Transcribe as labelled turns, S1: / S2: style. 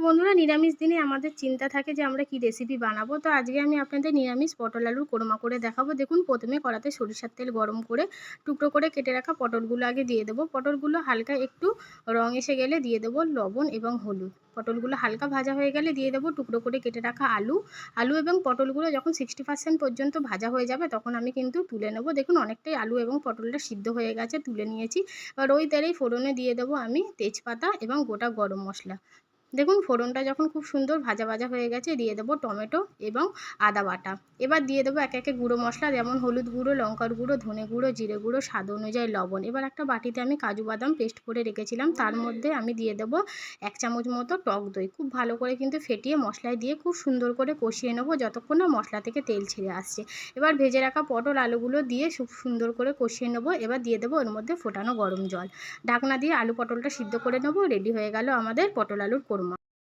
S1: বন্ধুরা, নিরামিষ দিনে আমাদের চিন্তা থাকে যে আমরা কি রেসিপি বানাবো। তো আজকে আমি আপনাদের নিরামিষ পটল আলুর কোরমা করে দেখাবো। দেখুন, প্রথমে কড়াতে সরিষার তেল গরম করে টুকরো করে কেটে রাখা পটলগুলো আগে দিয়ে দেবো। পটলগুলো হালকা একটু রং এসে গেলে দিয়ে দেবো লবণ এবং হলুদ। পটলগুলো হালকা ভাজা হয়ে গেলে দিয়ে দেবো টুকরো করে কেটে রাখা আলু। আলু এবং পটলগুলো যখন 60% পর্যন্ত ভাজা হয়ে যাবে তখন আমি কিন্তু তুলে নেবো। দেখুন, অনেকটাই আলু এবং পটলটা সিদ্ধ হয়ে গেছে, তুলে নিয়েছি। এবার ওই তেলেই ফোড়নে দিয়ে দেবো আমি তেজপাতা এবং গোটা গরম মশলা। দেখুন, ফোড়নটা যখন খুব সুন্দর ভাজা ভাজা হয়ে গেছে দিয়ে দেবো টমেটো এবং আদা বাটা। এবার দিয়ে দেবো একে একে গুঁড়ো মশলা, যেমন হলুদ গুঁড়ো, লঙ্কার গুঁড়ো, ধনে গুঁড়ো, জিরে গুঁড়ো, স্বাদ অনুযায়ী লবণ। এবার একটা বাটিতে আমি কাজু বাদাম পেস্ট করে রেখেছিলাম, তার মধ্যে আমি দিয়ে দেবো 1 চামচ মতো টক দই। খুব ভালো করে কিন্তু ফেটিয়ে মশলায় দিয়ে খুব সুন্দর করে কষিয়ে নেবো যতক্ষণ না মশলা থেকে তেল ছেড়ে আসছে। এবার ভেজে রাখা পটল আলুগুলো দিয়ে খুব সুন্দর করে কষিয়ে নেবো। এবার দিয়ে দেবো ওর মধ্যে ফোটানো গরম জল। ঢাকনা দিয়ে আলু পটলটা সিদ্ধ করে নেবো। রেডি হয়ে গেল আমাদের পটল আলুর কোরমা।